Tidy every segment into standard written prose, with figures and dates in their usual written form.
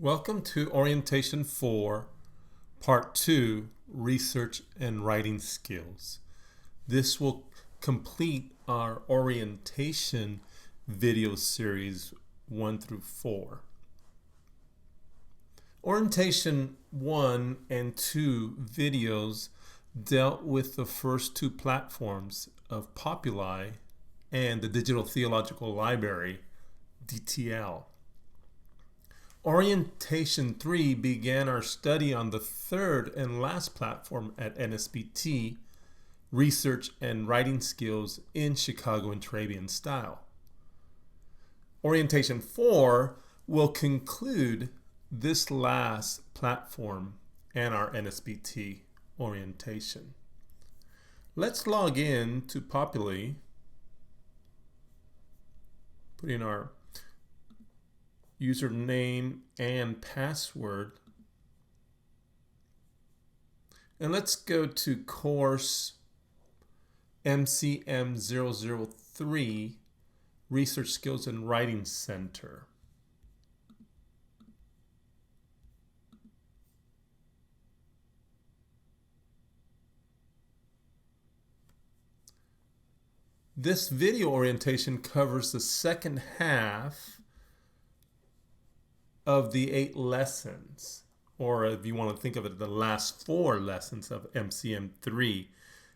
Welcome to Orientation 4, Part 2, Research and Writing Skills. This will complete our orientation video series 1 through 4. Orientation 1 and 2 videos dealt with the first two platforms of Populi and the Digital Theological Library, DTL. Orientation 3 began our study on the third and last platform at NSBT, Research and Writing Skills in Chicago and Turabian style. Orientation 4 will conclude this last platform and our NSBT orientation. Let's log in to Populi, put in our username and password, and let's go to course MCM003 Research Skills and Writing Center. This video orientation covers the second half of the 8 lessons, or if you want to think of it, the last 4 lessons of MCM3,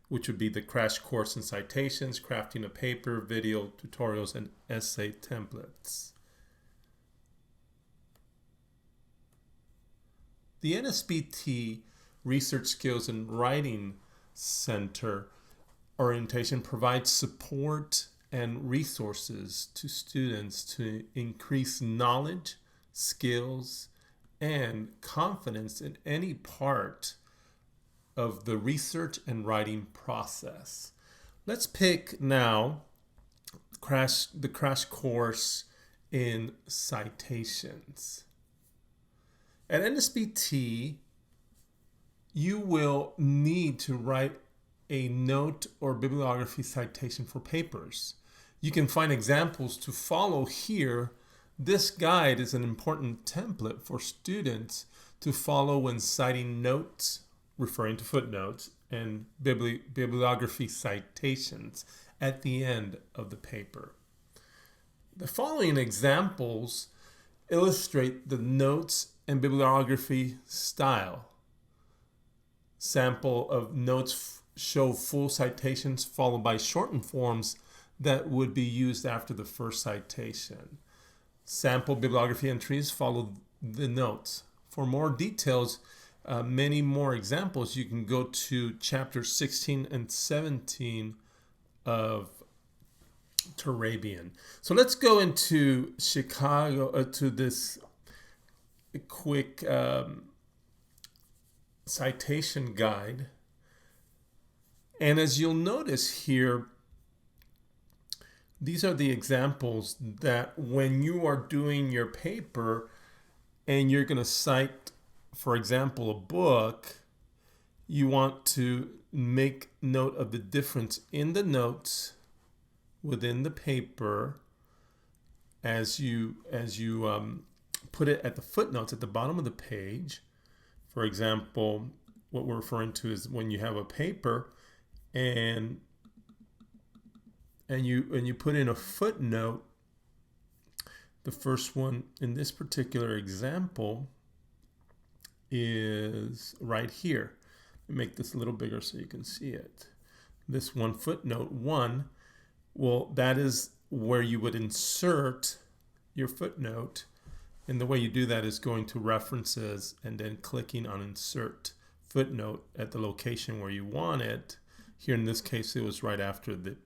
which would be the crash course in citations, crafting a paper, video tutorials, and essay templates. The NSBT Research Skills and Writing Center orientation provides support and resources to students to increase knowledge, skills, and confidence in any part of the research and writing process. Let's pick now the crash course in citations. At NSBT, you will need to write a note or bibliography citation for papers. You can find examples to follow here. This guide is an important template for students to follow when citing notes, referring to footnotes, and bibliography citations at the end of the paper. The following examples illustrate the notes and bibliography style. Sample of notes show full citations followed by shortened forms that would be used after the first citation. Sample bibliography entries follow the notes. For more details, many more examples, you can go to chapters 16 and 17 of Turabian. So let's go into Chicago to this quick citation guide. And as you'll notice here, these are the examples that when you are doing your paper and you're going to cite, for example, a book, you want to make note of the difference in the notes within the paper as you put it at the footnotes at the bottom of the page. For example, what we're referring to is when you have a paper and you put in a footnote. The first one in this particular example is right here. Let me make this a little bigger so you can see it. This one, footnote 1, well, that is where you would insert your footnote. And the way you do that is going to references and then clicking on insert footnote at the location where you want it. Here in this case, it was right after the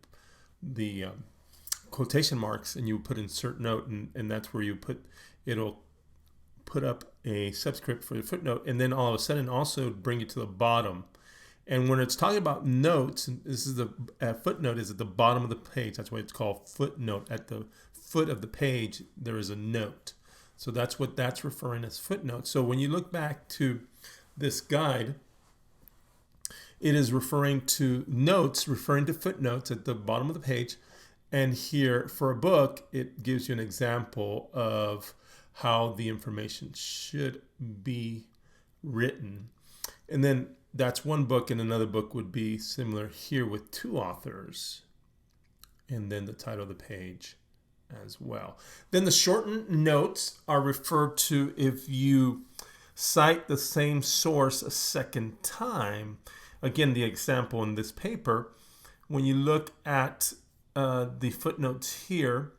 quotation marks, and you put insert note, and that's where it'll put up a subscript for the footnote, and then all of a sudden also bring it to the bottom. And when it's talking about notes, this is footnote is at the bottom of the page. That's why it's called footnote. At the foot of the page, there is a note. So that's what that's referring as footnote. So when you look back to this guide, it is referring to notes, referring to footnotes at the bottom of the page. And here for a book, it gives you an example of how the information should be written. And then that's one book, and another book would be similar here with two authors, and then the title of the page as well. Then the shortened notes are referred to if you cite the same source a second time. Again, the example in this paper, when you look at the footnotes here,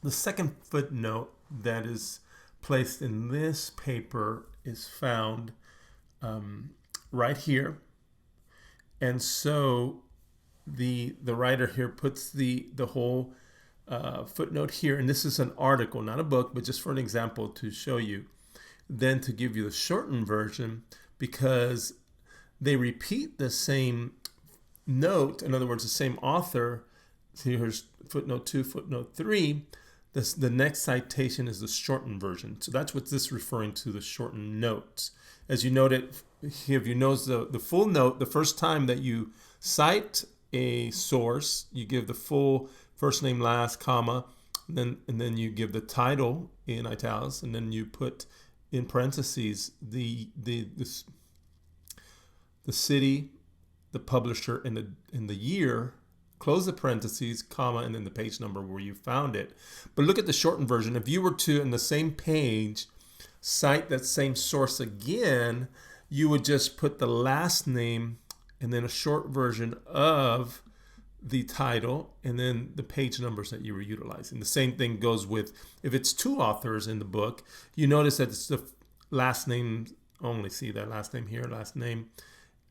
the second footnote that is placed in this paper is found right here. And so the writer here puts the whole footnote here, and this is an article, not a book, but just for an example to show you. Then to give you the shortened version, because they repeat the same note, in other words, the same author. So here's footnote 2, footnote 3. The next citation is the shortened version. So that's what this is referring to, the shortened notes. As you noted, if you notice the full note, the first time that you cite a source, you give the full first name, last, comma, and then you give the title in italics, and then you put in parentheses the city, the publisher, and the year. Close the parentheses, comma, and then the page number where you found it. But look at the shortened version. If you were to, in the same page, cite that same source again, you would just put the last name and then a short version of the title and then the page numbers that you were utilizing. The same thing goes with, if it's two authors in the book, you notice that it's the last name only. See that last name here, last name,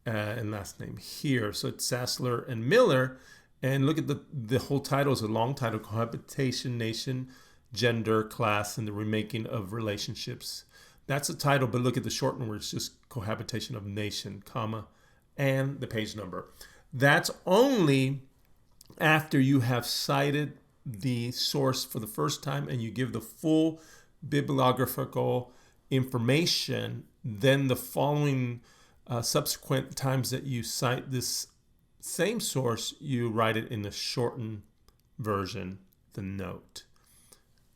and last name here. So it's Sassler and Miller. And look at the whole title is a long title: Cohabitation, Nation, Gender, Class, and the Remaking of Relationships. That's a title, but look at the shortened where it's just Cohabitation of Nation, comma, and the page number. That's only after you have cited the source for the first time and you give the full bibliographical information. Then the following subsequent times that you cite this same source, you write it in the shortened version, the note.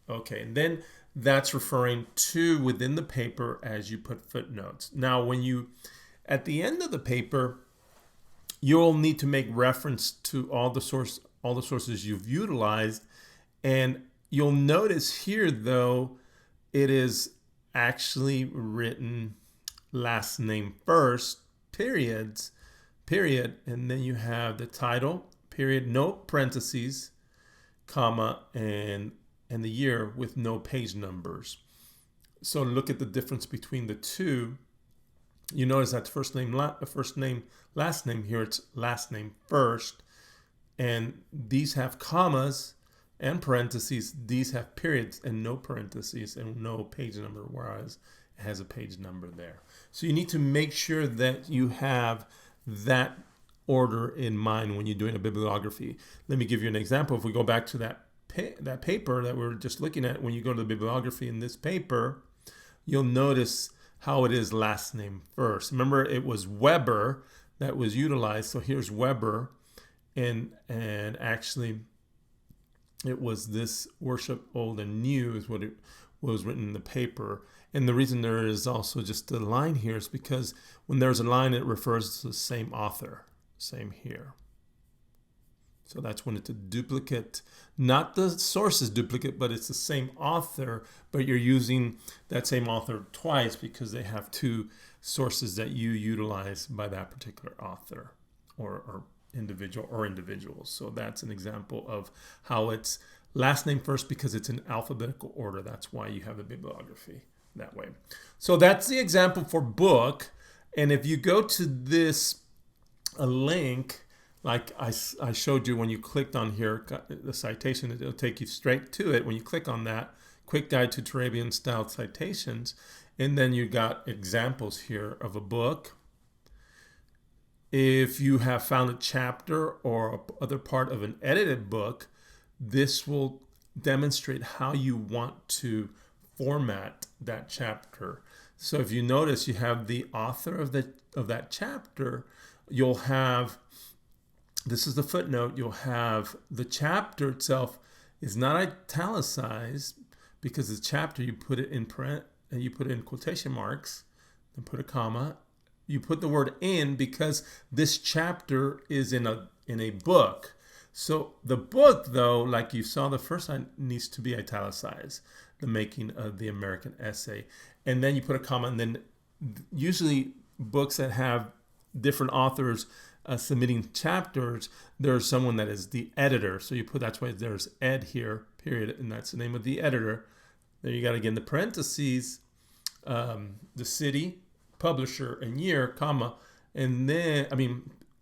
Okay, and then that's referring to within the paper as you put footnotes. Now, when you, at the end of the paper, you'll need to make reference to all the sources you've utilized, and you'll notice here, though, it is actually written last name first, period, and then you have the title, period, no parentheses, comma, and the year with no page numbers. So look at the difference between the two. You notice that first name, last name. Here it's last name first, and these have commas and parentheses. These have periods and no parentheses and no page number, whereas it has a page number there. So you need to make sure that you have that order in mind when you're doing a bibliography. Let me give you an example. If we go back to that paper that we were just looking at, when you go to the bibliography in this paper, you'll notice how it is last name first. Remember, it was Weber that was utilized. So here's Weber, and actually it was this Worship Old and New is what was written in the paper. And the reason there is also just a line here is because when there's a line, it refers to the same author. Same here. So that's when it's a duplicate. Not the source is duplicate, but it's the same author, but you're using that same author twice because they have two sources that you utilize by that particular author or individual or individuals. So that's an example of how it's last name first because it's in alphabetical order. That's why you have the bibliography that way. So that's the example for book. And if you go to this link, like I showed you when you clicked on here, the citation, it'll take you straight to it. When you click on that, Quick Guide to Turabian Style Citations, and then you got examples here of a book. If you have found a chapter or other part of an edited book, this will demonstrate how you want to format that chapter. So if you notice, you have the author of that chapter. You'll have, this is the footnote, you'll have the chapter itself is not italicized because the chapter, you put it in print and you put it in quotation marks, then put a comma. You put the word in because this chapter is in a book. So the book, though, like you saw the first time, needs to be italicized, the making of the American essay. And then you put a comma, and then usually books that have different authors submitting chapters, there's someone that is the editor. So you put, that's why there's ed here, period, and that's the name of the editor. There you got, again, the parentheses, the city, publisher, and year, comma, and then,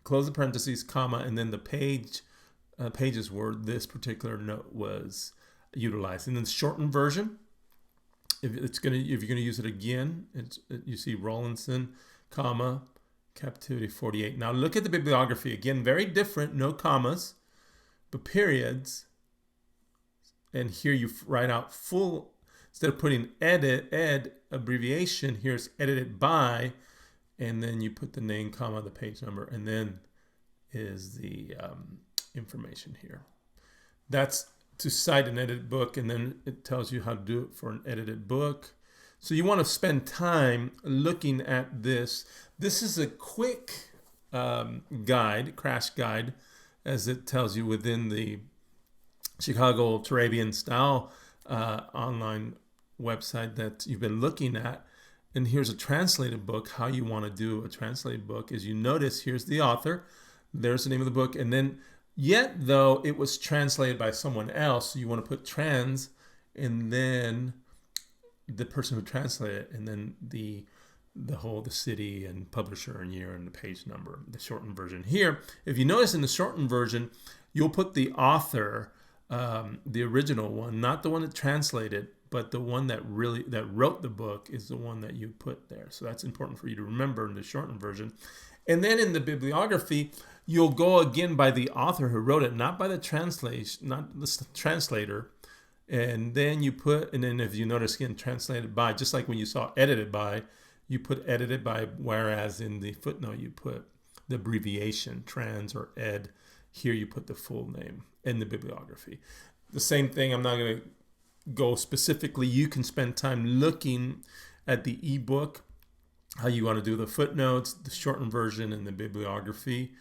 close the parentheses, comma, and then the pages where this particular note was utilized. And then the shortened version, if you're gonna use it again, you see Rawlinson, comma, Captivity 48. Now look at the bibliography again, very different, no commas, but periods. And here you write out full, instead of putting ed abbreviation, here's edited by, and then you put the name, comma, the page number, and then is the information here. That's to cite an edited book, and then it tells you how to do it for an edited book. So you want to spend time looking at this. This is a quick guide, crash guide, as it tells you within the Chicago Turabian Style online website that you've been looking at. And here's a translated book. How you want to do a translated book is, you notice here's the author, there's the name of the book, and then yet though it was translated by someone else, so you want to put trans and then the person who translated it, and then the city and publisher and year and the page number, the shortened version. Here, if you notice in the shortened version, you'll put the author, the original one, not the one that translated, but the one that wrote the book is the one that you put there. So that's important for you to remember in the shortened version. And then in the bibliography, you'll go again by the author who wrote it, not by the translation, not the translator. And then you put, and then if you notice again, translated by, just like when you saw edited by, you put edited by, whereas in the footnote you put the abbreviation, trans or ed. Here you put the full name in the bibliography. The same thing, I'm not going to go specifically. You can spend time looking at the ebook, how you want to do the footnotes, the shortened version, and the bibliography.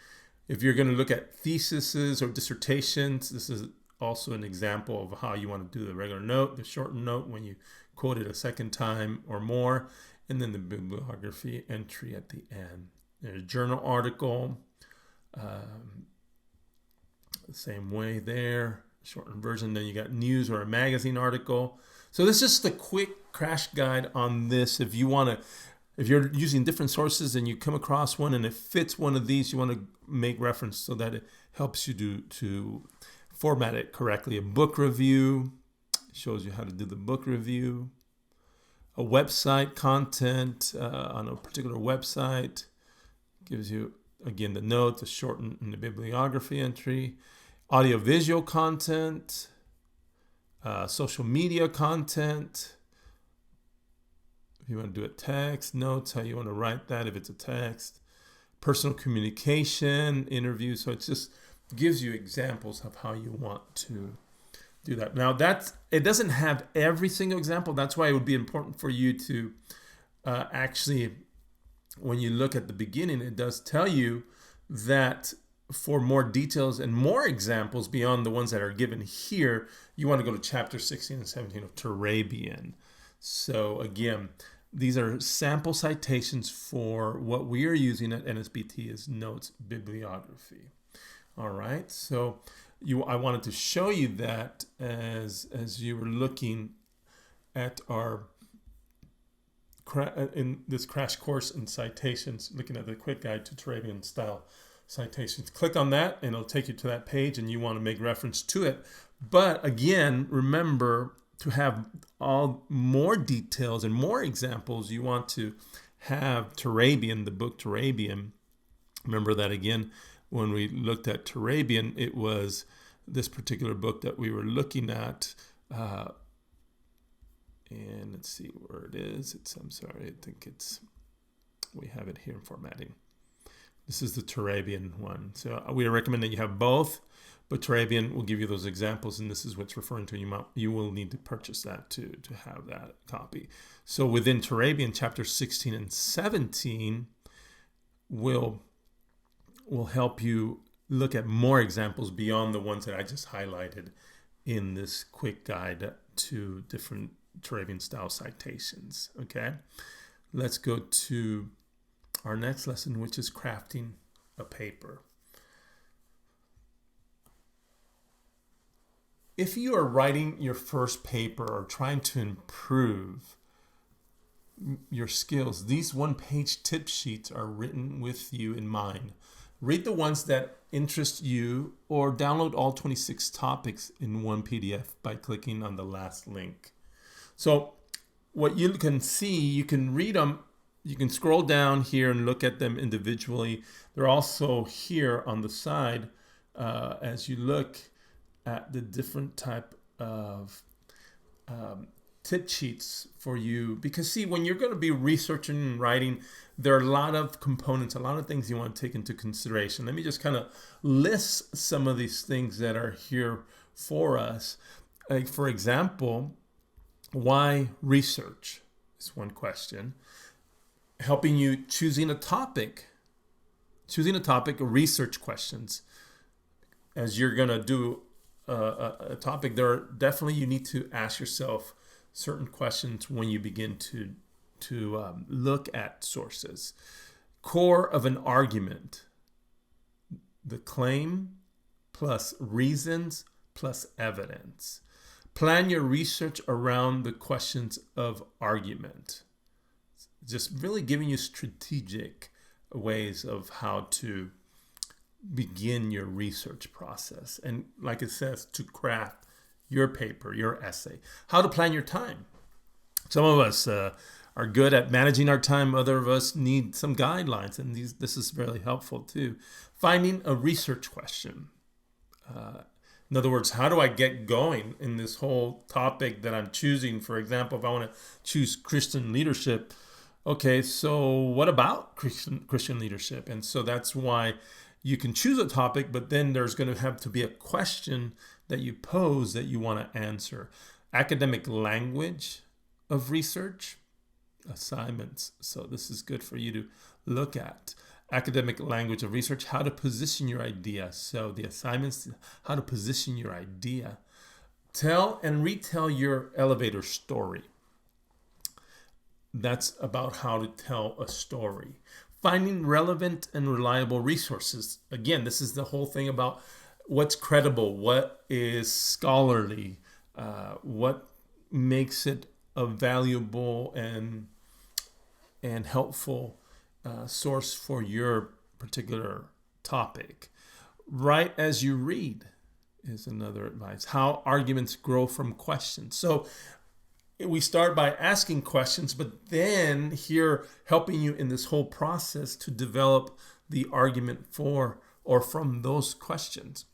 If you're going to look at theses or dissertations, this is also an example of how you want to do the regular note, the shortened note when you quote it a second time or more, and then the bibliography entry at the end. There's a journal article, the same way there, shortened version. Then you got news or a magazine article. So this is just a quick crash guide on this. If you're using different sources and you come across one and it fits one of these, you want to make reference so that it helps you to format it correctly. A book review shows you how to do the book review. A website content on a particular website gives you, again, the note, the shortened, and the bibliography entry. Audiovisual content, social media content. If you want to do a text, notes, how you want to write that if it's a text. Personal communication, interviews. So it just gives you examples of how you want to do that. Now it doesn't have every single example. That's why it would be important for you to actually, when you look at the beginning, it does tell you that for more details and more examples beyond the ones that are given here, you want to go to chapter 16 and 17 of Turabian. So again, these are sample citations for what we are using at NSBT as notes bibliography. All right, so I wanted to show you that as you were looking at our in this crash course in citations, looking at the quick guide to Turabian style citations. Click on that and it'll take you to that page and you want to make reference to it. But again, remember to have all more details and more examples. You want to have Turabian, the book Turabian. Remember that again, when we looked at Turabian, it was this particular book that we were looking at. And let's see where it is. We have it here in formatting. This is the Turabian one. So we recommend that you have both, but Turabian will give you those examples, and this is what's referring to. You will need to purchase that to have that copy. So within Turabian, chapters 16 and 17 will help you look at more examples beyond the ones that I just highlighted in this quick guide to different Turabian style citations. Okay, let's go to our next lesson, which is crafting a paper. If you are writing your first paper or trying to improve your skills, these one-page tip sheets are written with you in mind. Read the ones that interest you or download all 26 topics in one PDF by clicking on the last link. So what you can see, you can read them, you can scroll down here and look at them individually. They're also here on the side as you look at the different type of tip sheets for you. Because see, when you're going to be researching and writing, there are a lot of components, a lot of things you want to take into consideration. Let me just kind of list some of these things that are here for us. Like, for example, why research is one question. Helping you choosing a topic, research questions. As you're going to do a topic, there are definitely, you need to ask yourself certain questions when you begin to look at sources. Core of an argument, the claim plus reasons plus evidence. Plan your research around the questions of argument. Just really giving you strategic ways of how to begin your research process. And like it says, to craft your paper, your essay. How to plan your time. Some of us are good at managing our time. Other of us need some guidelines, and this is really helpful too. Finding a research question. In other words, how do I get going in this whole topic that I'm choosing? For example, if I want to choose Christian leadership, okay, so what about Christian leadership? And so that's why you can choose a topic, but then there's going to have to be a question that you pose that you want to answer. Academic language of research, assignments. So this is good for you to look at. Academic language of research, how to position your idea. So the assignments, how to position your idea. Tell and retell your elevator story. That's about how to tell a story. Finding relevant and reliable resources. Again, this is the whole thing about what's credible, what is scholarly, what makes it a valuable and helpful source for your particular topic. Write as you read is another advice. How arguments grow from questions. So we start by asking questions, but then here helping you in this whole process to develop the argument for or from those questions.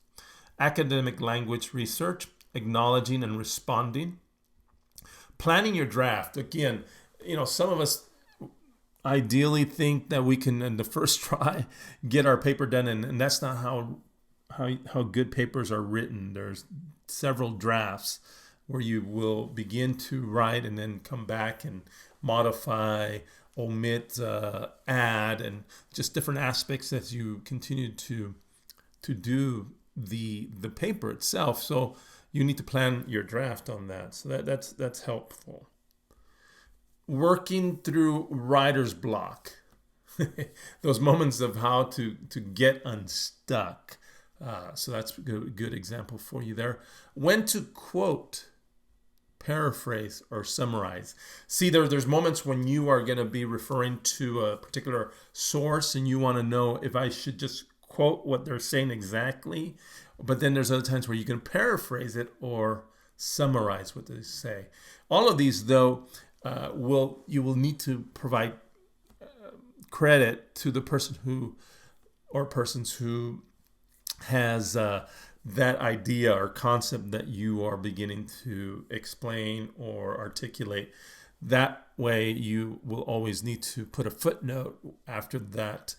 Academic language research, acknowledging and responding. Planning your draft. Again, some of us ideally think that we can, in the first try, get our paper done, and that's not how good papers are written. There's several drafts where you will begin to write and then come back and modify, omit, add, and just different aspects as you continue to do the paper itself. So you need to plan your draft on that. So that's helpful. Working through writer's block. Those moments of how to get unstuck. So that's a good example for you there. When to quote, paraphrase, or summarize. See, there's moments when you are going to be referring to a particular source and you want to know if I should just quote what they're saying exactly. But then there's other times where you can paraphrase it or summarize what they say. All of these, though, you will need to provide credit to the person who or persons who has that idea or concept that you are beginning to explain or articulate. That way you will always need to put a footnote after that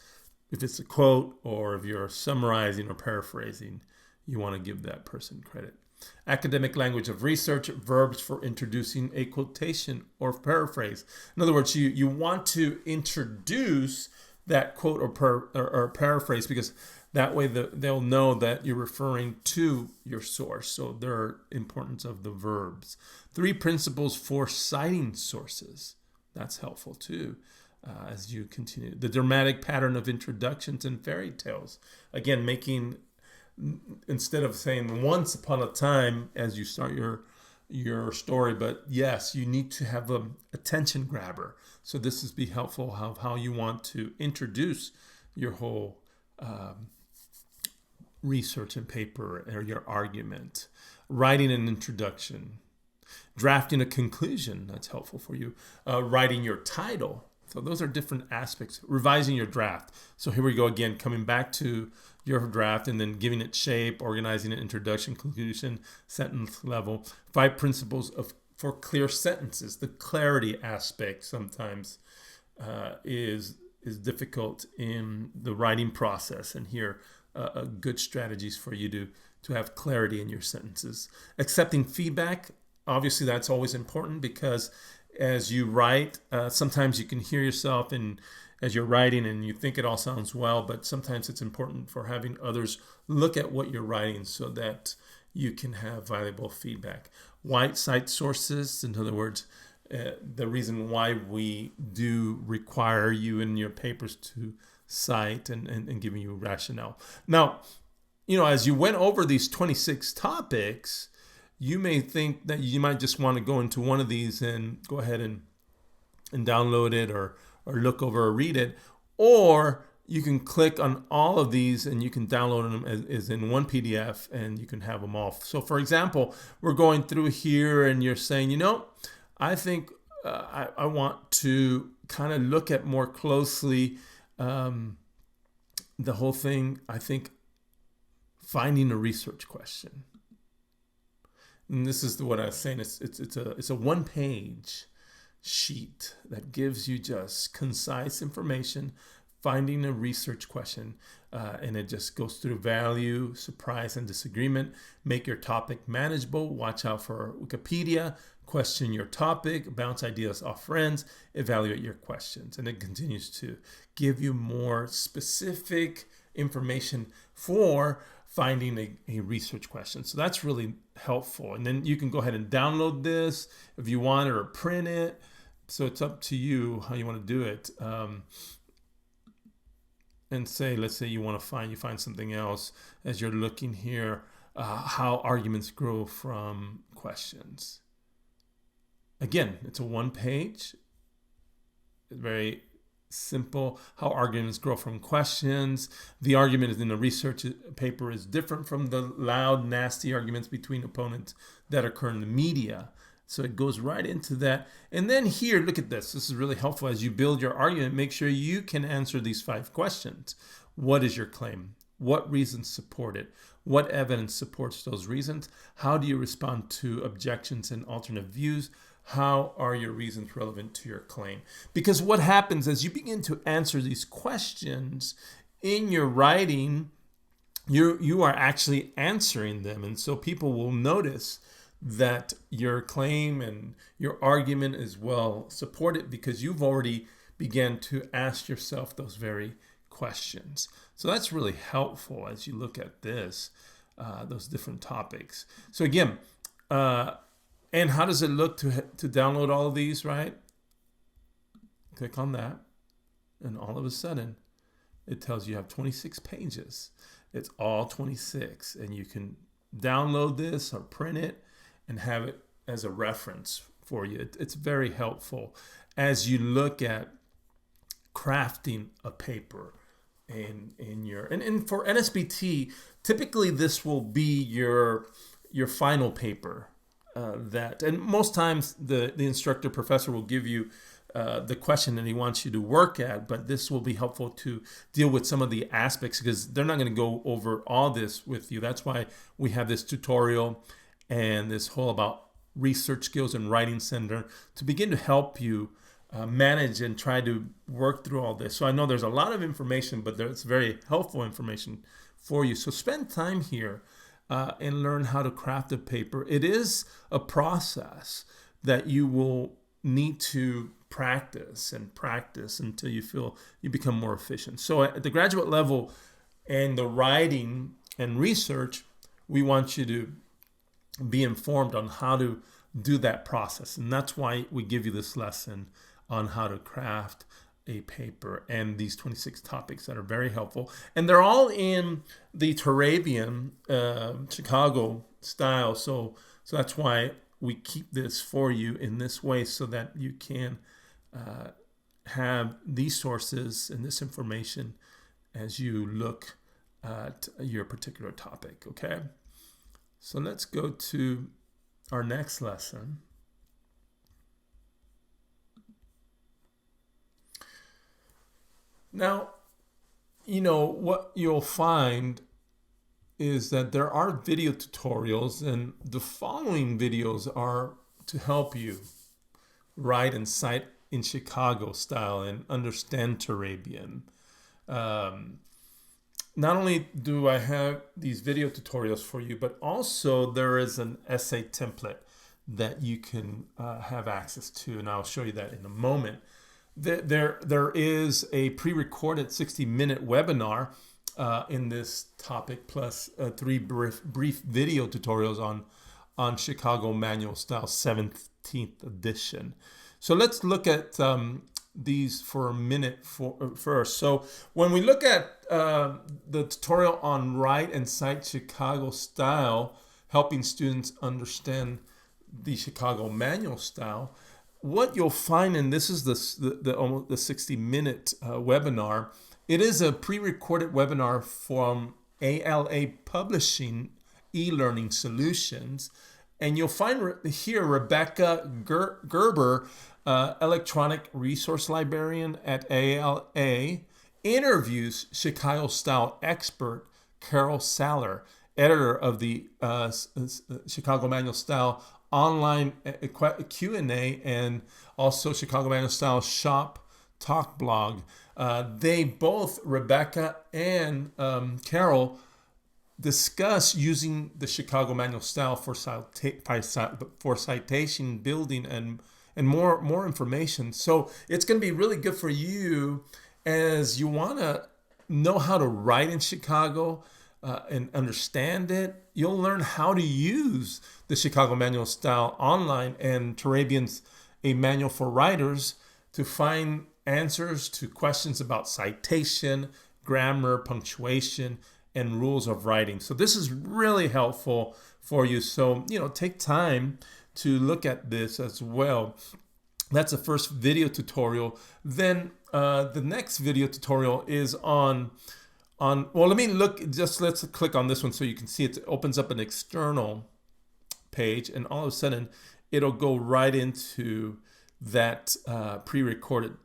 if it's a quote or if you're summarizing or paraphrasing, you want to give that person credit. Academic language of research, verbs for introducing a quotation or paraphrase. In other words, you want to introduce that quote or paraphrase, because that way they'll know that you're referring to your source. So there are importance of the verbs. 3 principles for citing sources. That's helpful too. As you continue. The dramatic pattern of introductions and fairy tales. Again, instead of saying once upon a time as you start your story, but yes, you need to have an attention grabber. So this is be helpful how you want to introduce your whole research and paper or your argument. Writing an introduction. Drafting a conclusion. That's helpful for you. Writing your title. So those are different aspects. Revising your draft. So here we go again, coming back to your draft and then giving it shape, organizing it, introduction, conclusion, sentence level. 5 principles for clear sentences. The clarity aspect sometimes is difficult in the writing process. And here, good strategies for you to have clarity in your sentences. Accepting feedback. Obviously, that's always important, because as you write, sometimes you can hear yourself as you're writing and you think it all sounds well, but sometimes it's important for having others look at what you're writing so that you can have valuable feedback. Why cite sources? In other words, the reason why we do require you in your papers to cite and giving you rationale. Now, as you went over these 26 topics, you may think that you might just want to go into one of these and go ahead and download it or look over or read it. Or you can click on all of these and you can download them as in one PDF and you can have them all. So for example, we're going through here and you're saying, I think I want to kind of look at more closely the whole thing. I think finding a research question. And this is what I was saying. It's a 1-page sheet that gives you just concise information, finding a research question, and it just goes through value, surprise, and disagreement. Make your topic manageable. Watch out for Wikipedia. Question your topic. Bounce ideas off friends. Evaluate your questions. And it continues to give you more specific information for finding a research question. So that's really helpful. And then you can go ahead and download this if you want, or print it. So it's up to you how you want to do it. And let's say you find something else as you're looking here, how arguments grow from questions. Again, it's a 1-page, very simple, how arguments grow from questions. The argument in the research paper is different from the loud, nasty arguments between opponents that occur in the media. So it goes right into that. And then here, look at this. This is really helpful as you build your argument. Make sure you can answer these 5 questions. What is your claim? What reasons support it? What evidence supports those reasons? How do you respond to objections and alternate views? How are your reasons relevant to your claim? Because what happens as you begin to answer these questions in your writing, you are actually answering them. And so people will notice that your claim and your argument is well supported because you've already began to ask yourself those very questions. So that's really helpful as you look at this, those different topics. So again, and how does it look to download all of these, right? Click on that, and all of a sudden, it tells you have 26 pages. It's all 26, and you can download this or print it and have it as a reference for you. It's very helpful as you look at crafting a paper in your and for NSBT, typically this will be your final paper. And most times the instructor professor will give you the question that he wants you to work at, but this will be helpful to deal with some of the aspects because they're not going to go over all this with you. That's why we have this tutorial and this whole about research skills and writing center to begin to help you manage and try to work through all this. So I know there's a lot of information, but it's very helpful information for you. So spend time here and learn how to craft a paper. It is a process that you will need to practice and practice until you feel you become more efficient. So at the graduate level and the writing and research, we want you to be informed on how to do that process. And that's why we give you this lesson on how to craft a paper and these 26 topics that are very helpful. And they're all in the Turabian Chicago style. So that's why we keep this for you in this way, so that you can have these sources and this information as you look at your particular topic, okay? So let's go to our next lesson. Now, what you'll find is that there are video tutorials, and the following videos are to help you write and cite in Chicago style and understand Turabian. Not only do I have these video tutorials for you, but also there is an essay template that you can have access to, and I'll show you that in a moment. There is a pre-recorded 60-minute webinar in this topic, plus 3 brief video tutorials on Chicago Manual Style 17th edition. So let's look at these for a minute first. So when we look at the tutorial on Write and Cite Chicago Style, helping students understand the Chicago Manual Style, what you'll find, and this is the 60-minute webinar, it is a pre-recorded webinar from ALA Publishing e-learning solutions. And you'll find here Rebecca Gerber, electronic resource librarian at ALA, interviews Chicago style expert Carol Saller, editor of the Chicago Manual Style online Q&A and also Chicago Manual Style shop talk blog. They both, Rebecca and Carol, discuss using the Chicago Manual Style for citation building and more information. So it's going to be really good for you as you want to know how to write in Chicago and understand it. You'll learn how to use the Chicago Manual Style online and Turabian's A Manual for Writers to find answers to questions about citation, grammar, punctuation, and rules of writing. So this is really helpful for you. So, take time to look at this as well. That's the first video tutorial. Then the next video tutorial is on let's click on this one so you can see it. It opens up an external page, and all of a sudden it'll go right into that pre-recorded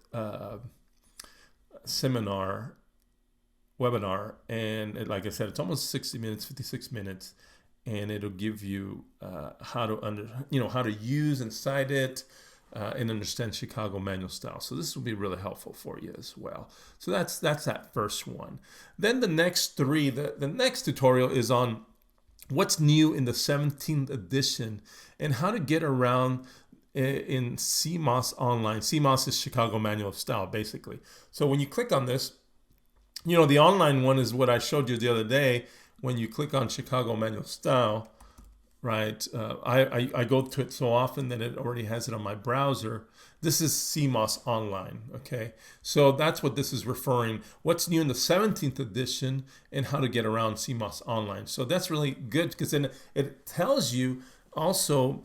webinar, and like I said, it's almost 60 minutes, 56 minutes, and it'll give you how to use and cite it and understand Chicago Manual Style. So this will be really helpful for you as well. So that's that first one. Then the next 3, the next tutorial is on what's new in the 17th edition and how to get around in CMOS online. CMOS is Chicago Manual Style, basically. So when you click on this, the online one is what I showed you the other day. When you click on Chicago Manual Style, right? I go to it so often that it already has it on my browser. This is CMOS Online, okay? So that's what this is referring. What's new in the 17th edition and how to get around CMOS Online. So that's really good because then it tells you also,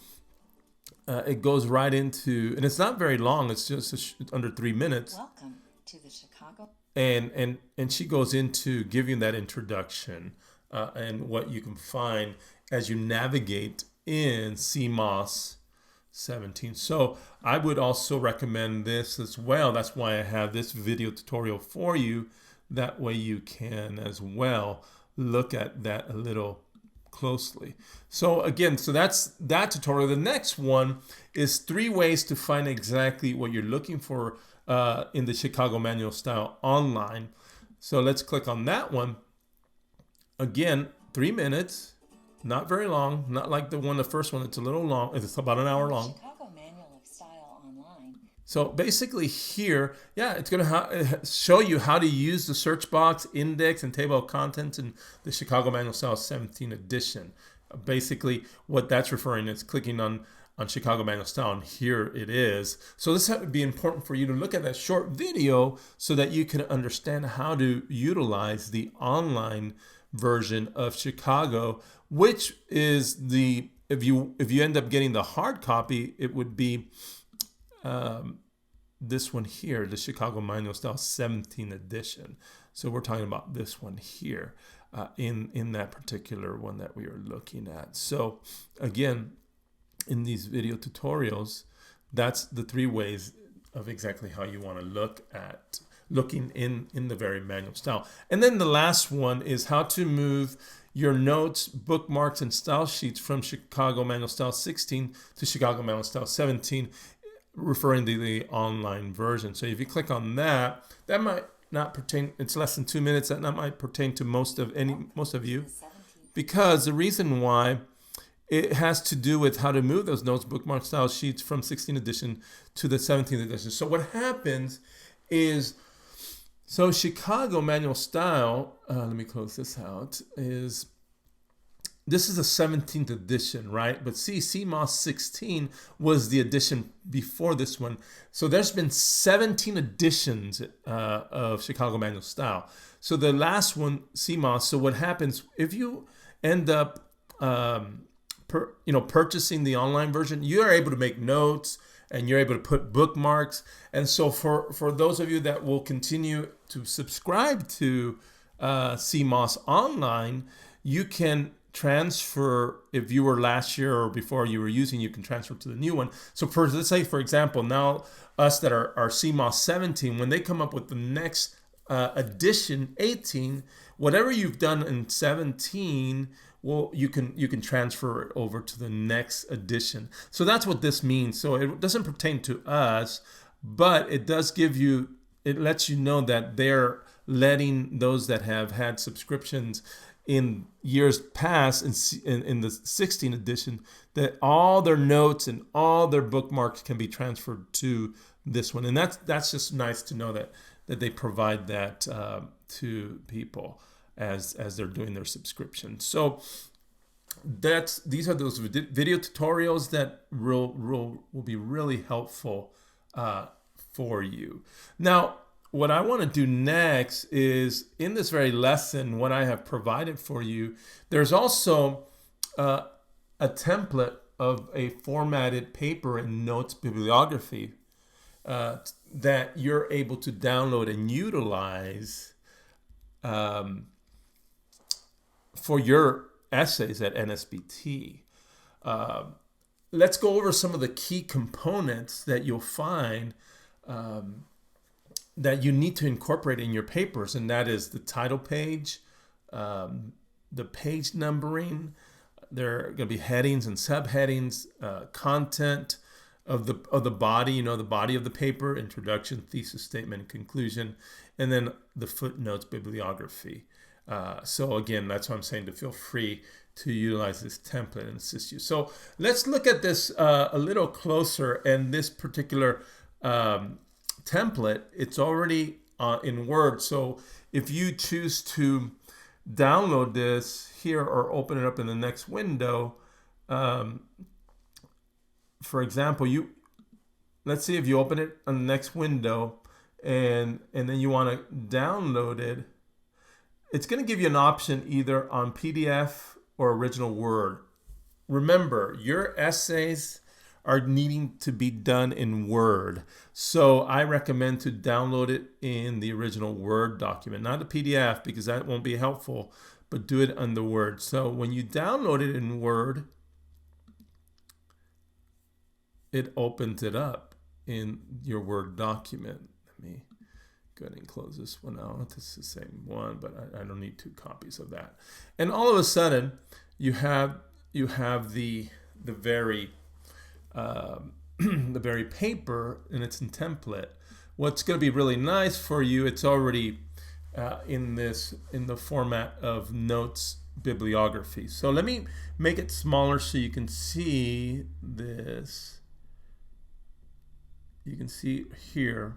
it goes right into, and it's not very long. It's just under 3 minutes. Welcome to the Chicago. And she goes into giving that introduction and what you can find as you navigate in CMOS 17. So I would also recommend this as well. That's why I have this video tutorial for you. That way you can as well look at that a little closely. So again, so that's that tutorial. The next one is 3 ways to find exactly what you're looking for in the Chicago Manual Style online. So let's click on that one. Again, 3 minutes, not very long, not like the first one. It's a little long. It's about an hour long. Chicago Manual of Style online. So basically here, yeah, it's going to show you how to use the search box, index, and table of contents in the Chicago Manual Style 17 edition. Basically, what that's referring is clicking on Chicago Manual Style, and here it is. So this would be important for you to look at that short video so that you can understand how to utilize the online version of Chicago, which is the, if you end up getting the hard copy, it would be this one here, the Chicago Manual Style 17 edition. So we're talking about this one here in that particular one that we are looking at. So again, in these video tutorials, that's the 3 ways of exactly how you want to looking in the very manual style. And then the last one is how to move your notes, bookmarks, and style sheets from Chicago Manual Style 16 to Chicago Manual Style 17, referring to the online version. So if you click on that, that might not pertain, it's less than 2 minutes, that might pertain to most of you, because the reason why it has to do with how to move those notes, bookmark, style sheets from 16th edition to the 17th edition. So what happens is, so Chicago Manual Style, let me close this out, this is a 17th edition, right? But see, CMOS 16 was the edition before this one. So there's been 17 editions of Chicago Manual Style. So the last one, CMOS, so what happens if you end up purchasing the online version, you are able to make notes and you're able to put bookmarks. And so for those of you that will continue to subscribe to CMOS online, you can transfer, if you were last year or before you were using, you can transfer to the new one. So let's say, for example, now us that are CMOS 17, when they come up with the next edition 18, whatever you've done in 17, well, you can transfer it over to the next edition. So that's what this means. So it doesn't pertain to us, but it does it lets you know that they're letting those that have had subscriptions in years past in the 16th edition, that all their notes and all their bookmarks can be transferred to this one. And that's just nice to know that they provide that to people as they're doing their subscription. So these are those video tutorials that will be really helpful for you. Now, what I want to do next is, in this very lesson, what I have provided for you, there's also a template of a formatted paper and notes bibliography that you're able to download and utilize for your essays at NSBT. Let's go over some of the key components that you'll find that you need to incorporate in your papers, and that is the title page, the page numbering. There are going to be headings and subheadings, content of the body, the body of the paper, introduction, thesis statement, and conclusion, and then the footnotes bibliography. So again, that's why I'm saying to feel free to utilize this template and assist you. So let's look at this a little closer, and this particular template, it's already in Word. So if you choose to download this here or open it up in the next window, for example, let's see if you open it on the next window and then you want to download it, it's going to give you an option either on PDF or original Word. Remember, your essays are needing to be done in Word. So I recommend to download it in the original Word document, not a PDF, because that won't be helpful, but do it on the Word. So when you download it in Word, it opens it up in your Word document. Let me go ahead and close this one out. It's the same one, but I don't need 2 copies of that. And all of a sudden, you have the very the very paper, and it's in template. What's going to be really nice for you, it's already in the format of notes bibliography. So let me make it smaller so you can see this. You can see here.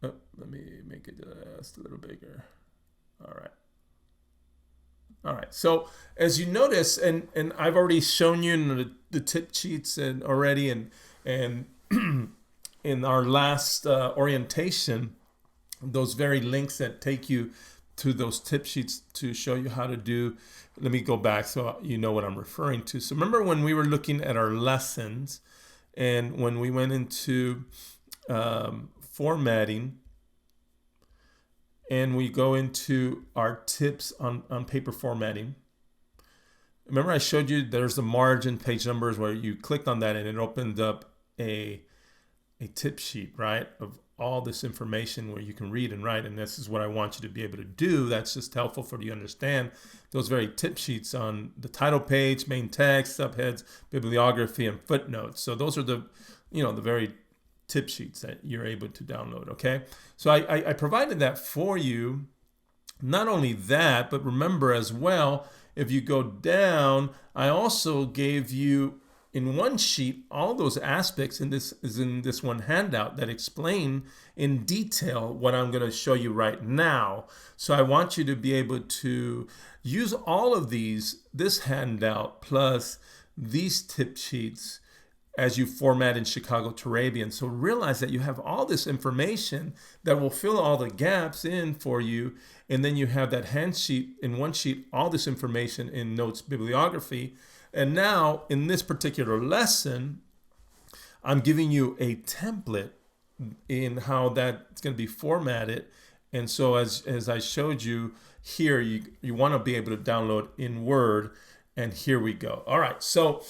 Oh, let me make it just a little bigger. All right. All right. So as you notice, and I've already shown you in the tip sheets and already, and in our last orientation, those very links that take you to those tip sheets to show you how to do. Let me go back so you know what I'm referring to. So remember when we were looking at our lessons, and when we went into formatting, and we go into our tips on paper formatting. Remember I showed you there's the margin page numbers where you clicked on that and it opened up a tip sheet, right, of all this information where you can read and write. And this is what I want you to be able to do. That's just helpful for you to understand those very tip sheets on the title page, main text, subheads, bibliography, and footnotes. So those are the very tip sheets that you're able to download. Okay, so I provided that for you. Not only that, but remember as well, if you go down, I also gave you in one sheet all those aspects, and this is in this one handout that explain in detail what I'm going to show you right now. So I want you to be able to use all of this handout plus these tip sheets as you format in Chicago Turabian. So realize that you have all this information that will fill all the gaps in for you. And then you have that hand sheet in one sheet, all this information in notes bibliography. And now in this particular lesson, I'm giving you a template in how that's going to be formatted. And so as I showed you here, you want to be able to download in Word. And here we go. All right. So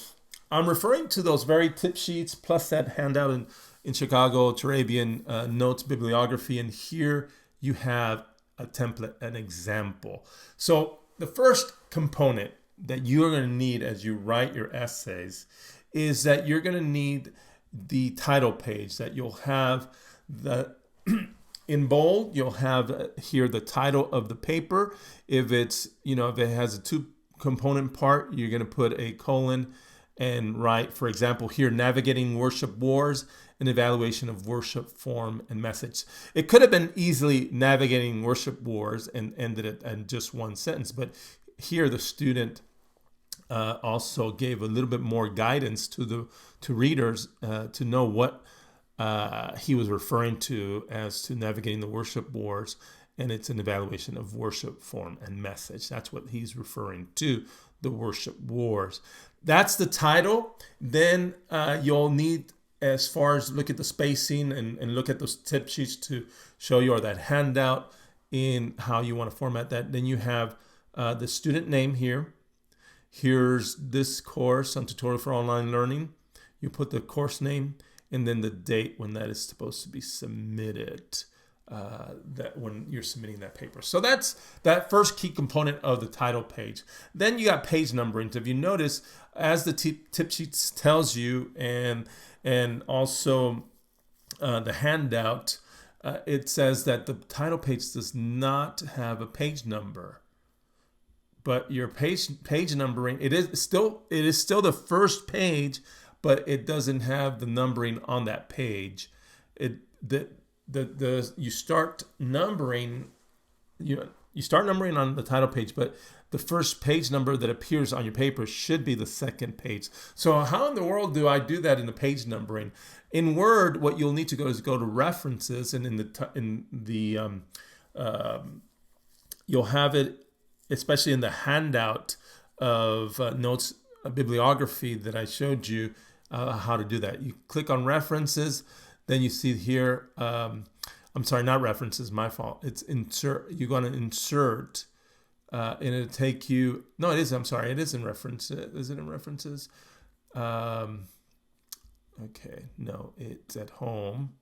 I'm referring to those very tip sheets plus that handout in Chicago Turabian notes bibliography. And here you have a template, an example. So the first component that you're going to need as you write your essays is that you're going to need the title page, that you'll have in bold, you'll have here the title of the paper. If it's, if it has a 2-component part, you're going to put a colon and write, for example, here, Navigating Worship Wars, an evaluation of worship form and message. It could have been easily Navigating Worship Wars and ended it in just one sentence, but here the student also gave a little bit more guidance to readers to know what he was referring to as to Navigating the Worship Wars, and it's an evaluation of worship form and message. That's what he's referring to, the worship wars. That's the title. Then you'll need, as far as look at the spacing and look at those tip sheets to show you, or that handout in how you want to format that. Then you have the student name here. Here's this course on Tutorial for Online Learning. You put the course name and then the date when that is supposed to be submitted. That when you're submitting that paper. So that's that first key component of the title page. Then you got page numbering. So if you notice, as the tip sheets tells you, and also the handout, it says that the title page does not have a page number. But your page numbering, it is still the first page, but it doesn't have the numbering on that page. You start numbering on the title page, but the first page number that appears on your paper should be the second page. So how in the world do I do that in the page numbering? In Word, what you'll need to go is go to references, and you'll have it, especially in the handout of notes bibliography that I showed you how to do that. You click on references. Then you see here, I'm sorry, not references, my fault. It's insert. You're going to insert, and it'll take you. No, it is. I'm sorry, it is in references. Is it in references? Okay, no, it's at home,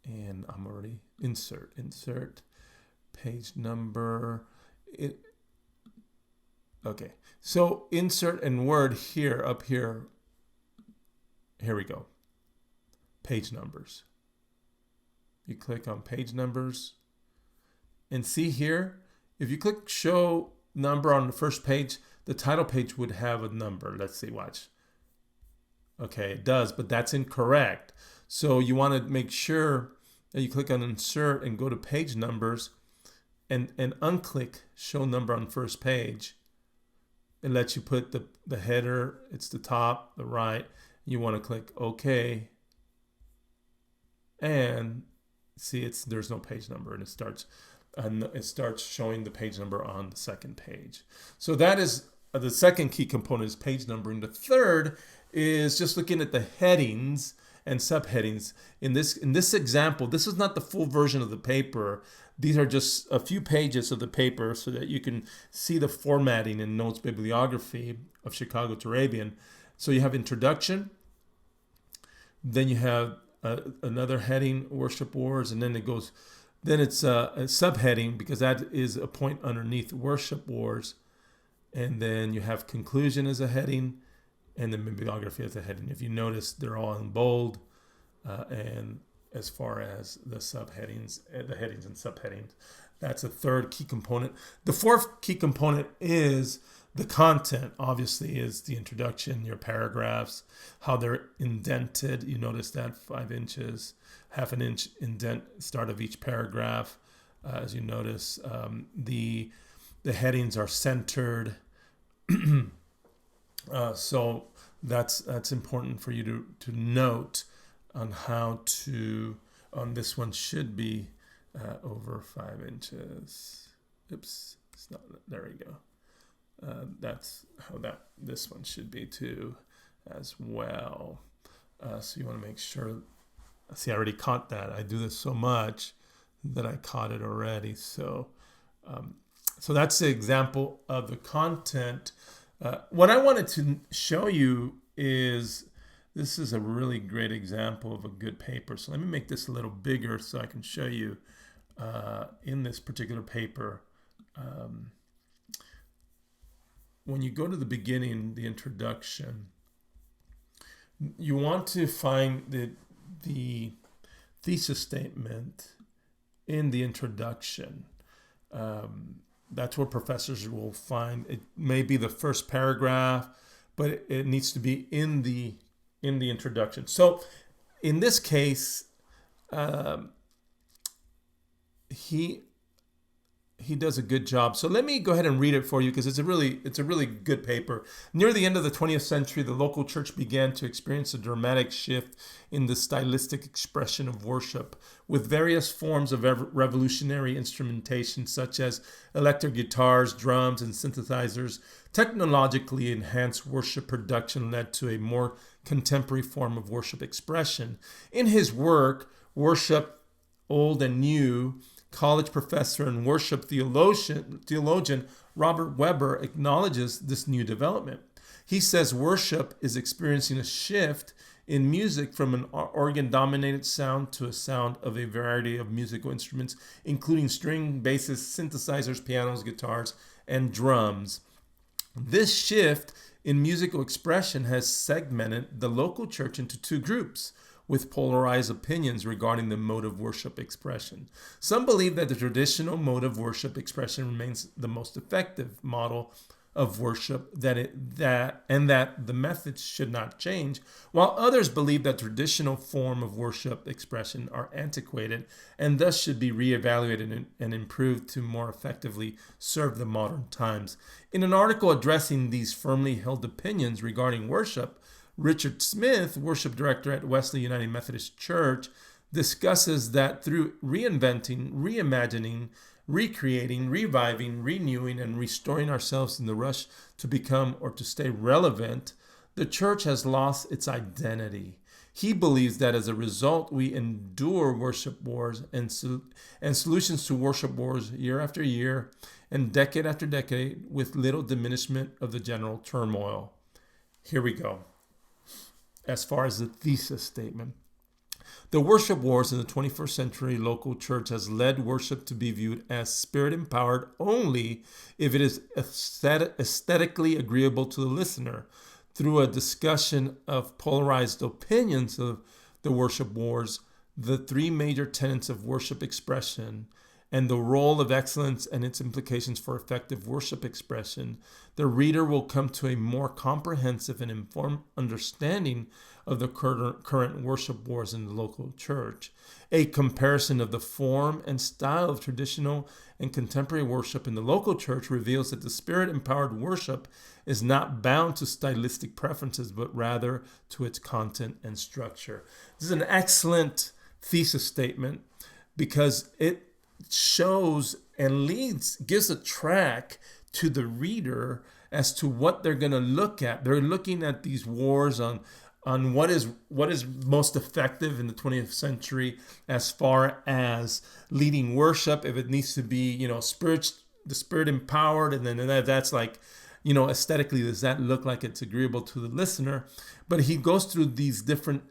and I'm already insert page number. Okay, so insert and word here, up here. Here we go. Page numbers. You click on page numbers and see here, if you click show number on the first page, the title page would have a number. Let's see, watch. Okay, it does, but that's incorrect. So you want to make sure that you click on insert and go to page numbers and unclick show number on first page. It lets you put the header, it's the top, the right. You want to click OK. And see, there's no page number, and it starts showing the page number on the second page. So that is the second key component, is page numbering. The third is just looking at the headings and subheadings. In this example, this is not the full version of the paper. These are just a few pages of the paper so that you can see the formatting in Notes Bibliography of Chicago Turabian. So you have introduction, then you have another heading, worship wars, and then it's a subheading, because that is a point underneath worship wars, and then you have conclusion as a heading, and then bibliography as a heading. If you notice, they're all in bold, and as far as the subheadings, the headings and subheadings, that's a third key component. The fourth key component is the content. Obviously, is the introduction, your paragraphs, how they're indented. You notice that 5 inches, half an inch indent start of each paragraph. As you notice, the headings are centered. So that's important for you to note on how to. On this one should be over 5 inches. Oops, it's not. There we go. That's how this one should be too, as well. So you want to make sure. See, I already caught that. I do this so much that I caught it already. So that's the example of the content. What I wanted to show you is, this is a really great example of a good paper. So let me make this a little bigger so I can show you in this particular paper. When you go to the beginning, the introduction, you want to find the thesis statement in the introduction. That's where professors will find it. May be the first paragraph, but it needs to be in the introduction. So in this case, he does a good job. So let me go ahead and read it for you, because it's a really good paper. Near the end of the 20th century, the local church began to experience a dramatic shift in the stylistic expression of worship, with various forms of revolutionary instrumentation such as electric guitars, drums, and synthesizers. Technologically enhanced worship production led to a more contemporary form of worship expression. In his work, Worship, Old and New, college professor and worship theologian Robert Weber acknowledges this new development. He says worship is experiencing a shift in music from an organ-dominated sound to a sound of a variety of musical instruments, including string, basses, synthesizers, pianos, guitars, and drums. This shift in musical expression has segmented the local church into two groups, with polarized opinions regarding the mode of worship expression. Some believe that the traditional mode of worship expression remains the most effective model of worship, and that the methods should not change, while others believe that traditional form of worship expression are antiquated and thus should be reevaluated and improved to more effectively serve the modern times. In an article addressing these firmly held opinions regarding worship, Richard Smith, worship director at Wesley United Methodist Church, discusses that through reinventing, reimagining, recreating, reviving, renewing, and restoring ourselves in the rush to become or to stay relevant, the church has lost its identity. He believes that as a result, we endure worship wars and solutions to worship wars year after year and decade after decade with little diminishment of the general turmoil. Here we go. As far as the thesis statement, The worship wars in the 21st century local church has led worship to be viewed as spirit-empowered only if it is aesthetically agreeable to the listener. Through a discussion of polarized opinions of the worship wars, the three major tenets of worship expression, and the role of excellence and its implications for effective worship expression, the reader will come to a more comprehensive and informed understanding of the current worship wars in the local church. A comparison of the form and style of traditional and contemporary worship in the local church reveals that the spirit-empowered worship is not bound to stylistic preferences, but rather to its content and structure. This is an excellent thesis statement because it shows and gives a track to the reader as to what they're going to look at. They're looking at these wars on what is most effective in the 20th century as far as leading worship, if it needs to be, the spirit empowered, and then that's like, aesthetically, does that look like it's agreeable to the listener? But he goes through these different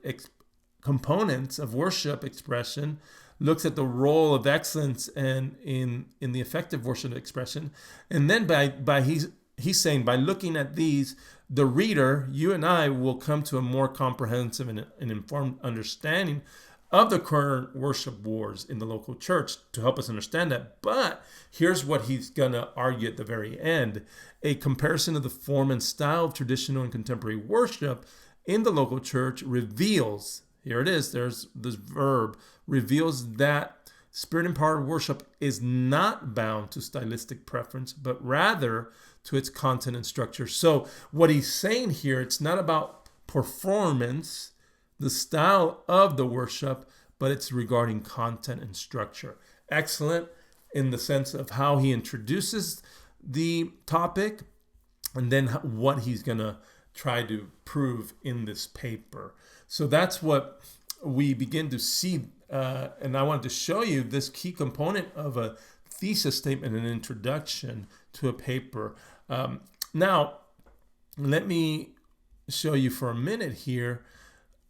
components of worship expression, looks at the role of excellence and in the effective worship expression, and then he's saying by looking at these, the reader, you and I, will come to a more comprehensive and informed understanding of the current worship wars in the local church to help us understand that. But here's what he's going to argue at the very end. A comparison of the form and style of traditional and contemporary worship in the local church reveals, here it is, there's this verb, reveals that spirit-empowered worship is not bound to stylistic preference, but rather to its content and structure. So what he's saying here, it's not about performance, the style of the worship, but it's regarding content and structure. Excellent in the sense of how he introduces the topic and then what he's going to try to prove in this paper. So that's what we begin to see. And I wanted to show you this key component of a thesis statement and introduction to a paper. Now, let me show you for a minute here.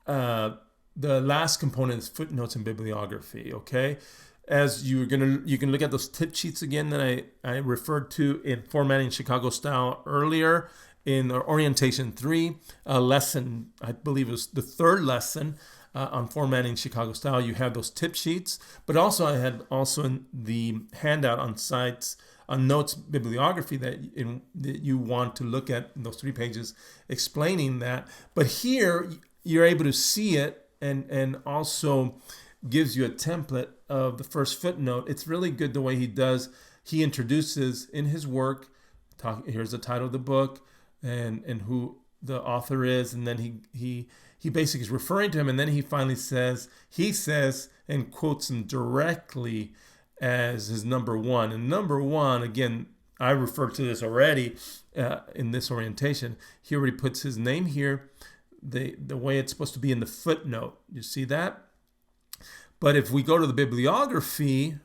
The last component is footnotes and bibliography. Okay, as you can look at those tip sheets again that I referred to in Formatting Chicago Style earlier in Orientation 3 lesson. I believe it was the third lesson on Formatting Chicago Style. You have those tip sheets, but also I had in the handout on sites on notes bibliography that you want to look at in those 3 pages explaining that. But here you're able to see it and also gives you a template of the first footnote. It's really good the way he introduces in his work, here's the title of the book and who the author is, and then he basically is referring to him, and then he finally says and quotes him directly as his number one. And number one, again, I referred to this already in this orientation. He already puts his name here, the way it's supposed to be in the footnote. You see that? But if we go to the bibliography,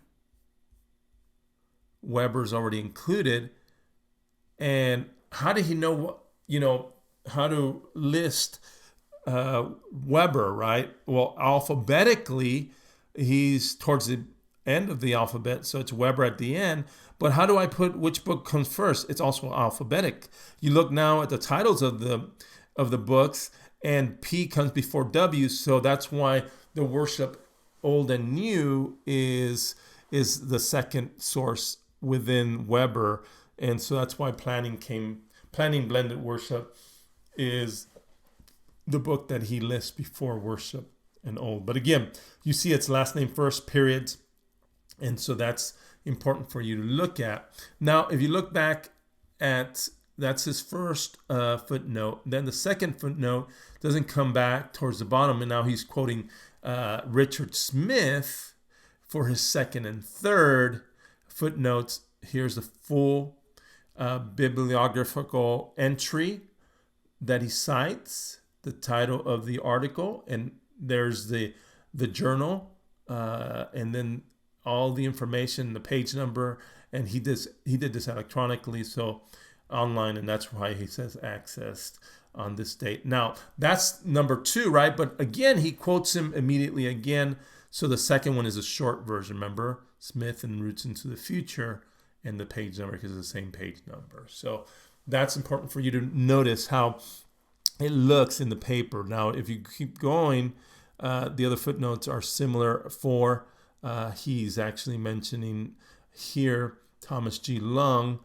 Weber's already included. And how did he know how to list Weber, right? Well, alphabetically, he's towards the end of the alphabet, so it's Weber at the end. But how do I put which book comes first? It's also alphabetic. You look now at the titles of the books, and P comes before W, so that's why the Worship Old and New is the second source within Weber, and so that's why Planning Blended Worship is the book that he lists before Worship and Old. But again, you see its last name first, periods, and so that's important for you to look at. Now, if you look back at, that's his first footnote. Then the second footnote doesn't come back towards the bottom, and now he's quoting Richard Smith for his second and third footnotes. Here's the full bibliographical entry that he cites, the title of the article, and there's the journal, and then all the information, the page number, and he did this electronically, so online, and that's why he says accessed on this date. Now, that's number 2, right? But again, he quotes him immediately again. So the second one is a short version, remember? Smith and Roots into the Future, and the page number is the same page number. So that's important for you to notice how it looks in the paper. Now, if you keep going, the other footnotes are similar for, he's actually mentioning here Thomas G. Long,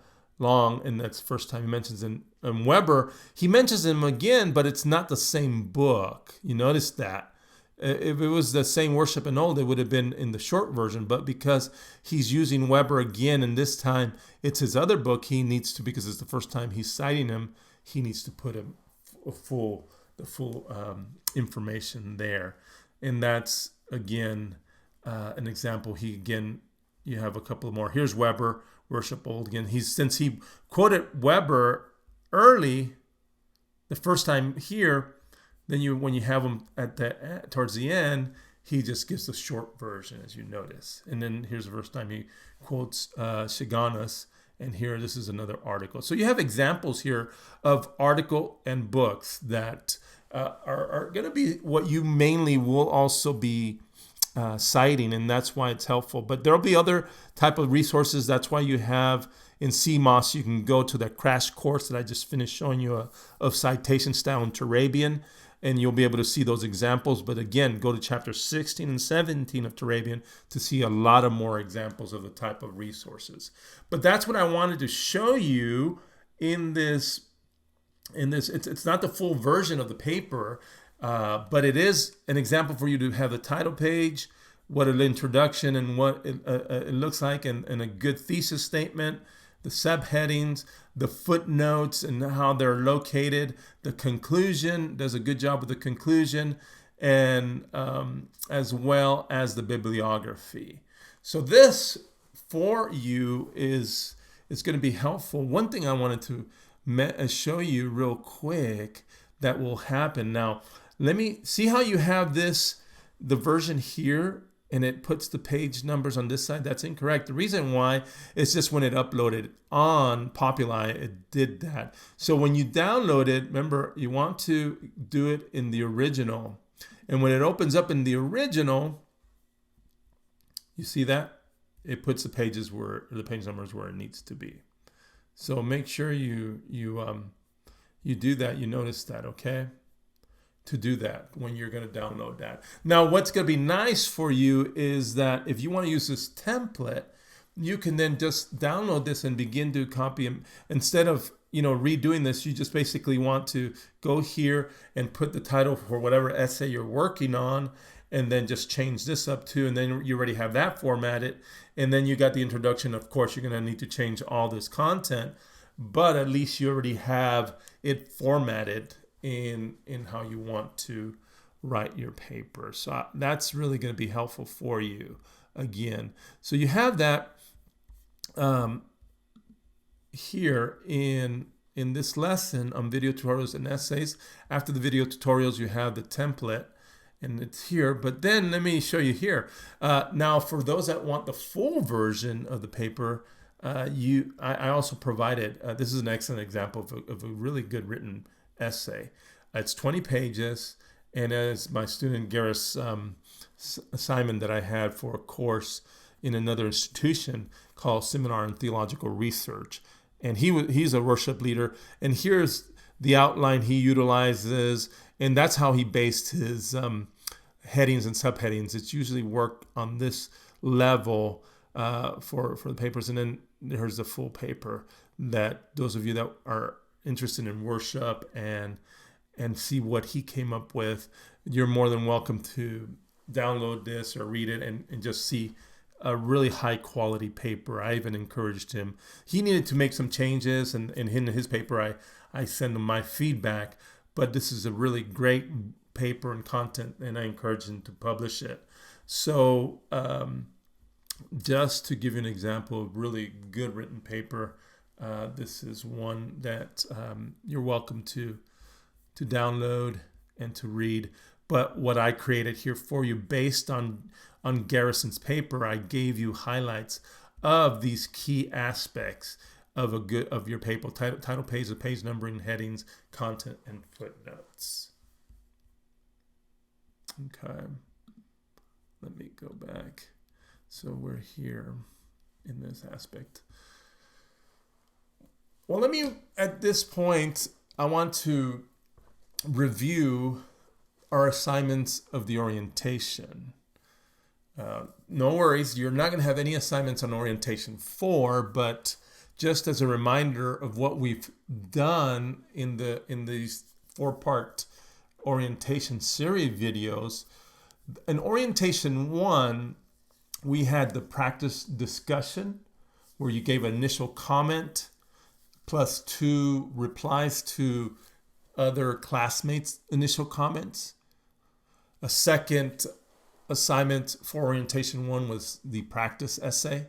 and that's the first time he mentions him. And Weber, he mentions him again, but it's not the same book. You notice that. If it was the same Worship and Old, it would have been in the short version. But because he's using Weber again, and this time it's his other book, he needs to, because it's the first time he's citing him, he needs to put the full information there. And that's, again, an example. You have a couple more. Here's Weber, Worship Old again. Since he quoted Weber early, the first time here, then when you have him towards the end, he just gives the short version, as you notice. And then here's the first time he quotes Shiganas, and here this is another article. So you have examples here of article and books that are going to be what you mainly will also be citing, and that's why it's helpful. But there'll be other type of resources. That's why you have in CMOS, you can go to the crash course that I just finished showing you of citation style in Turabian, and you'll be able to see those examples. But again, go to chapter 16 and 17 of Turabian to see a lot of more examples of the type of resources. But that's what I wanted to show you in this. It's not the full version of the paper, but it is an example for you to have the title page, what an introduction and what it looks like, and a good thesis statement, the subheadings, the footnotes and how they're located, the conclusion, does a good job with the conclusion, and as well as the bibliography. So this for you is going to be helpful. One thing I wanted to show you real quick that will happen. Now, let me see how you have the version here, and it puts the page numbers on this side. That's incorrect. The reason why is just when it uploaded on Populi, it did that. So when you download it, remember, you want to do it in the original. And when it opens up in the original, you see that? It puts the page numbers where it needs to be. So make sure you do that. You notice that, okay? To do that when you're going to download that. Now, what's going to be nice for you is that if you want to use this template, you can then just download this and begin to copy them. Instead of redoing this, you just basically want to go here and put the title for whatever essay you're working on, and then just change this up too, and then you already have that formatted. And then you got the introduction. Of course, you're going to need to change all this content, but at least you already have it formatted in how you want to write your paper. So that's really going to be helpful for you again. So you have that here in this lesson on video tutorials and essays. After the video tutorials, you have the template, and it's here. But then let me show you here. Now, for those that want the full version of the paper, I also provided, this is an excellent example of a really good written essay. It's 20 pages, and as my student Garris Simon that I had for a course in another institution called Seminar in Theological Research, and he's a worship leader, and here's the outline he utilizes, and that's how he based his headings and subheadings. It's usually worked on this level for the papers, and then there's the full paper that those of you that are interested in worship and see what he came up with, you're more than welcome to download this or read it and just see a really high quality paper. I even encouraged him. He needed to make some changes, and in his paper I send him my feedback, but this is a really great paper and content, and I encourage him to publish it. So just to give you an example of really good written paper, this is one that you're welcome to download and to read. But what I created here for you based on Garrison's paper, I gave you highlights of these key aspects of your paper: title page, the page numbering, headings, content, and footnotes. Okay, let me go back. So we're here in this aspect. Well, at this point, I want to review our assignments of the orientation. No worries, you're not going to have any assignments on orientation 4, but just as a reminder of what we've done in these 4-part orientation series videos. In orientation 1, we had the practice discussion where you gave an initial comment plus 2 replies to other classmates' initial comments. A second assignment for orientation 1 was the practice essay.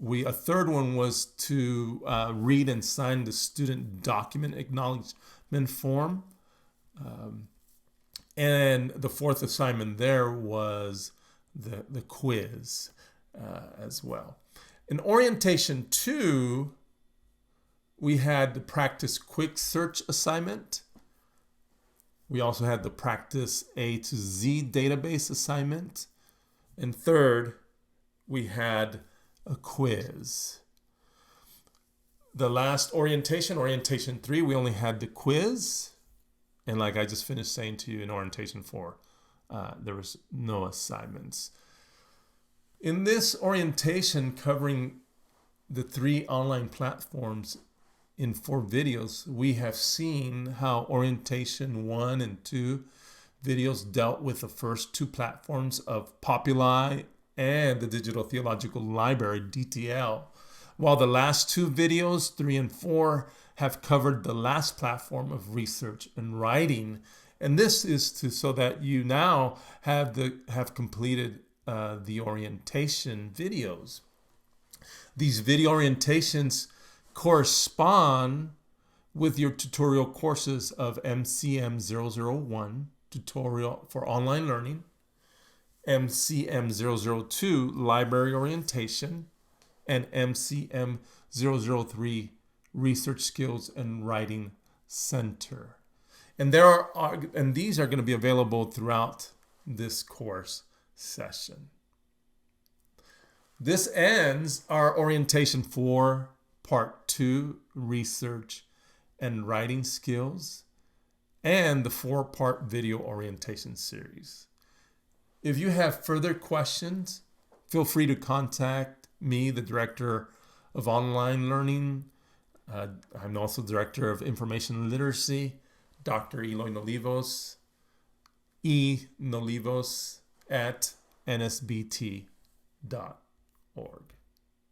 A third one was to read and sign the student document acknowledgement form. And the fourth assignment there was the quiz as well. In orientation 2, we had the practice quick search assignment. We also had the practice A to Z database assignment. And third, we had a quiz. The last orientation 3, we only had the quiz. And like I just finished saying to you, in orientation 4, there was no assignments. In this orientation covering the 3 online platforms in 4 videos, we have seen how orientation 1 and 2 videos dealt with the first 2 platforms of Populi and the Digital Theological Library, DTL, while the last 2 videos, 3 and 4, have covered the last platform of research and writing. And this is so that you now have completed the orientation videos. These video orientations correspond with your tutorial courses of MCM 001, Tutorial for Online Learning, MCM 002, Library Orientation, and MCM 003, Research Skills and Writing Center. And these are going to be available throughout this course session. This ends our orientation 4, part 2, Research and Writing Skills, and the 4-part video orientation series. If you have further questions, feel free to contact me, the Director of Online Learning. I'm also Director of Information Literacy, Dr. Eloy Nolivos, Nolivos at nsbt.org.